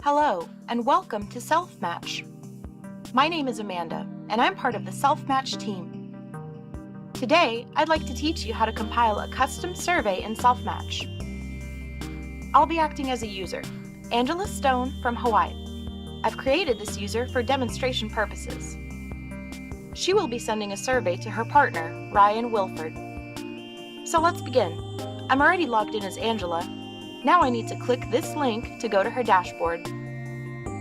Hello, and welcome to Self-Match. My name is Amanda, and I'm part of the Self-Match team. Today, I'd like to teach you how to compile a custom survey in Self-Match. I'll be acting as a user, Angela Stone from Hawaii. I've created this user for demonstration purposes. She will be sending a survey to her partner, Ryan Wilford. So let's begin. I'm already logged in as Angela. Now I need to click this link to go to her dashboard.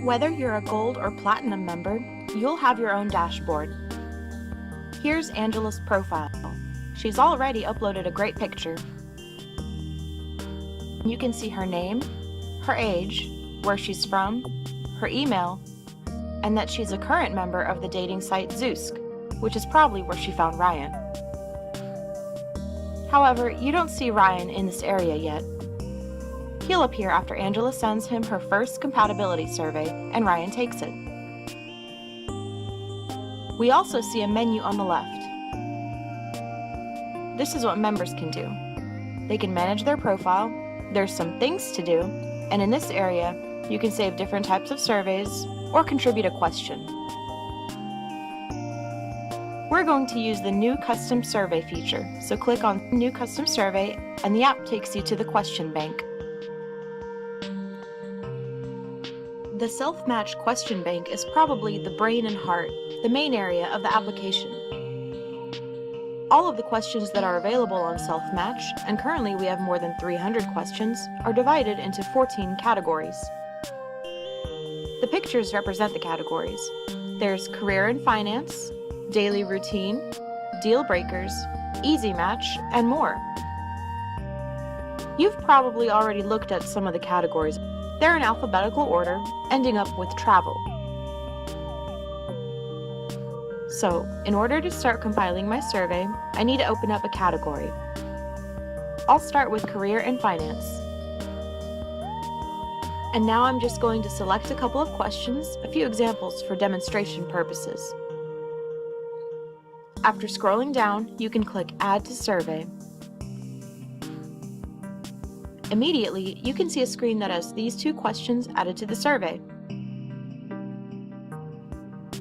Whether you're a gold or platinum member, you'll have your own dashboard. Here's Angela's profile. She's already uploaded a great picture. You can see her name, her age, where she's from, her email, and that she's a current member of the dating site Zoosk, which is probably where she found Ryan. However, you don't see Ryan in this area yet. He'll appear after Angela sends him her first compatibility survey and Ryan takes it. We also see a menu on the left. This is what members can do. They can manage their profile, there's some things to do, and in this area, you can save different types of surveys or contribute a question. We're going to use the New Custom Survey feature, so click on New Custom Survey and the app takes you to the question bank. The Self-Match question bank is probably the brain and heart, the main area of the application. All of the questions that are available on Self-Match, and currently we have more than 300 questions, are divided into 14 categories. The pictures represent the categories. There's career and finance, daily routine, deal breakers, easy match, and more. You've probably already looked at some of the categories. They're in alphabetical order, ending up with travel. So, in order to start compiling my survey, I need to open up a category. I'll start with career and finance. And now I'm just going to select a couple of questions, a few examples for demonstration purposes. After scrolling down, you can click Add to Survey. Immediately, you can see a screen that has these two questions added to the survey.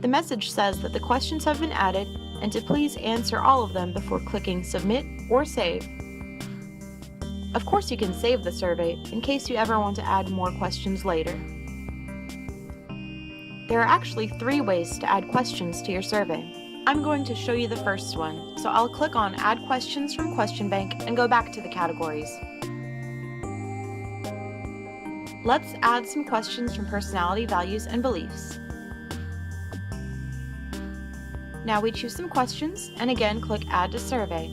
The message says that the questions have been added and to please answer all of them before clicking Submit or Save. Of course, you can save the survey in case you ever want to add more questions later. There are actually 3 ways to add questions to your survey. I'm going to show you the first one, so I'll click on Add Questions from Question Bank and go back to the categories. Let's add some questions from personality, values, and beliefs. Now we choose some questions, and again click Add to Survey.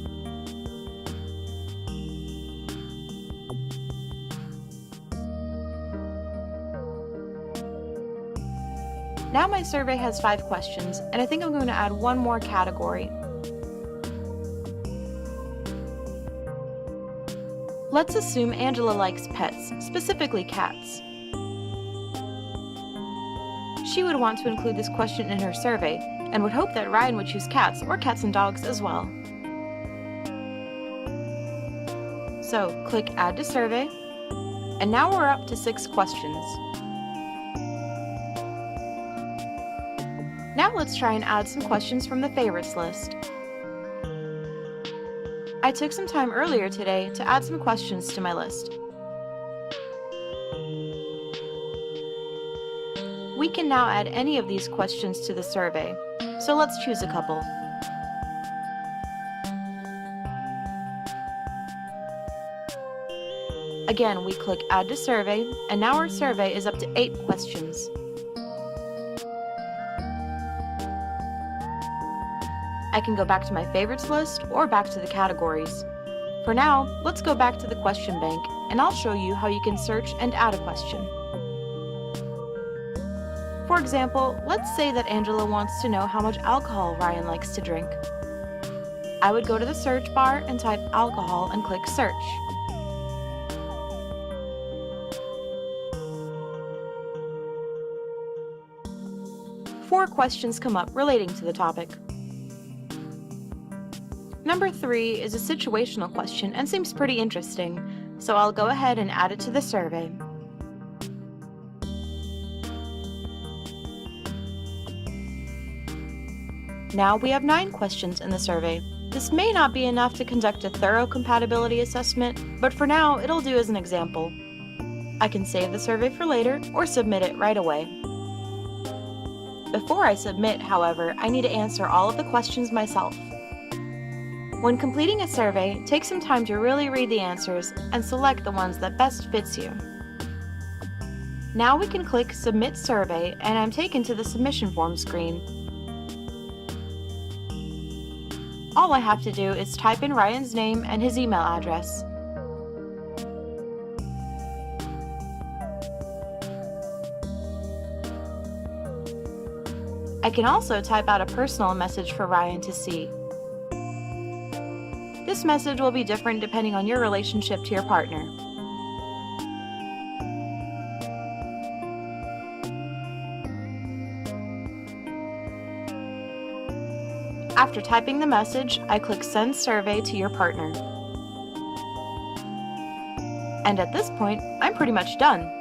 Now my survey has 5 questions, and I think I'm going to add one more category. Let's assume Angela likes pets, specifically cats. She would want to include this question in her survey, and would hope that Ryan would choose cats or cats and dogs as well. So, click Add to Survey, and now we're up to 6 questions. Now let's try and add some questions from the favorites list. I took some time earlier today to add some questions to my list. We can now add any of these questions to the survey, so let's choose a couple. Again, we click Add to Survey, and now our survey is up to 8 questions. I can go back to my favorites list or back to the categories. For now, let's go back to the question bank, and I'll show you how you can search and add a question. For example, let's say that Angela wants to know how much alcohol Ryan likes to drink. I would go to the search bar and type alcohol and click Search. Four questions come up relating to the topic. Number 3 is a situational question and seems pretty interesting, so I'll go ahead and add it to the survey. Now we have 9 questions in the survey. This may not be enough to conduct a thorough compatibility assessment, but for now it'll do as an example. I can save the survey for later or submit it right away. Before I submit, however, I need to answer all of the questions myself. When completing a survey, take some time to really read the answers and select the ones that best fits you. Now we can click Submit Survey and I'm taken to the submission form screen. All I have to do is type in Ryan's name and his email address. I can also type out a personal message for Ryan to see. This message will be different depending on your relationship to your partner. After typing the message, I click Send Survey to your partner. And at this point, I'm pretty much done.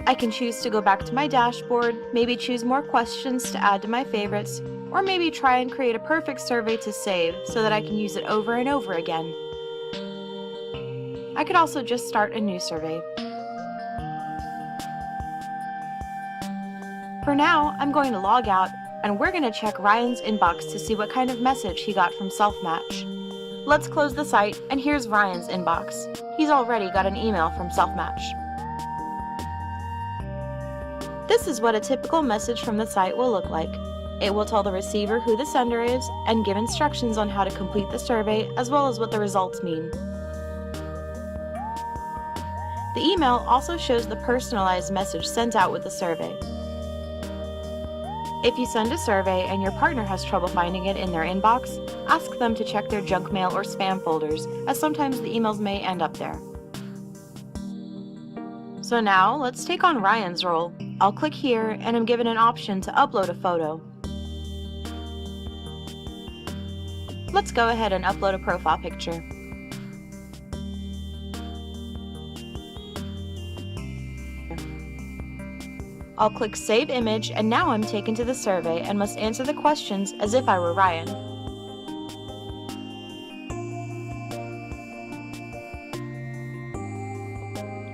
I can choose to go back to my dashboard, maybe choose more questions to add to my favorites, or maybe try and create a perfect survey to save so that I can use it over and over again. I could also just start a new survey. For now, I'm going to log out and we're going to check Ryan's inbox to see what kind of message he got from Selfmatch. Let's close the site and here's Ryan's inbox. He's already got an email from Selfmatch. This is what a typical message from the site will look like. It will tell the receiver who the sender is and give instructions on how to complete the survey as well as what the results mean. The email also shows the personalized message sent out with the survey. If you send a survey and your partner has trouble finding it in their inbox, ask them to check their junk mail or spam folders, as sometimes the emails may end up there. So now, let's take on Ryan's role. I'll click here and I'm given an option to upload a photo. Let's go ahead and upload a profile picture. I'll click Save Image and now I'm taken to the survey and must answer the questions as if I were Ryan.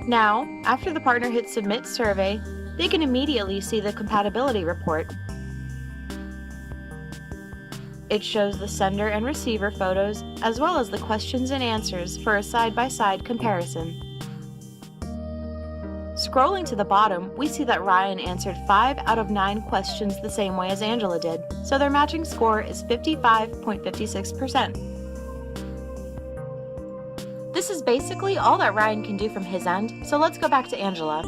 Now, after the partner hits Submit Survey, they can immediately see the compatibility report. It shows the sender and receiver photos as well as the questions and answers for a side-by-side comparison. Scrolling to the bottom, we see that Ryan answered 5 out of 9 questions the same way as Angela did, so their matching score is 55.56%. This is basically all that Ryan can do from his end, so let's go back to Angela.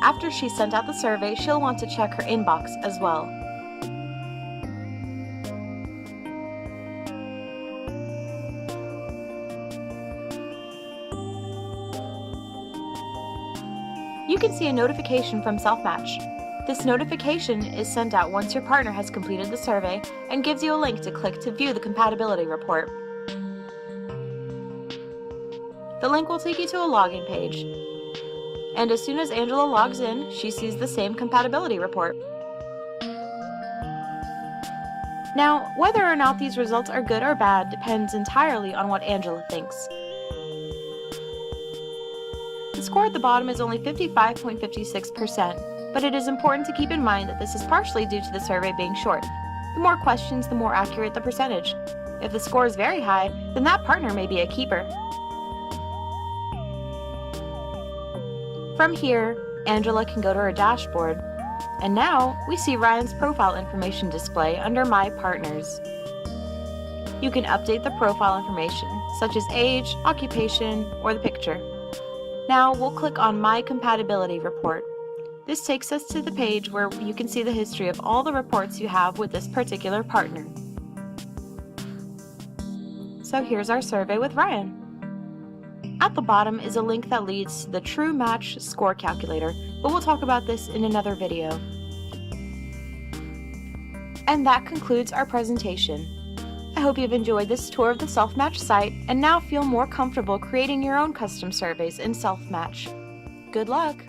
After she sent out the survey, she'll want to check her inbox as well. You can see a notification from Selfmatch. This notification is sent out once your partner has completed the survey and gives you a link to click to view the compatibility report. The link will take you to a login page. And as soon as Angela logs in, she sees the same compatibility report. Now, whether or not these results are good or bad depends entirely on what Angela thinks. The score at the bottom is only 55.56%, but it is important to keep in mind that this is partially due to the survey being short. The more questions, the more accurate the percentage. If the score is very high, then that partner may be a keeper. From here, Angela can go to her dashboard, and now we see Ryan's profile information display under My Partners. You can update the profile information, such as age, occupation, or the picture. Now we'll click on My Compatibility Report. This takes us to the page where you can see the history of all the reports you have with this particular partner. So here's our survey with Ryan. At the bottom is a link that leads to the True Match Score Calculator, but we'll talk about this in another video. And that concludes our presentation. I hope you've enjoyed this tour of the Selfmatch site and now feel more comfortable creating your own custom surveys in Selfmatch. Good luck!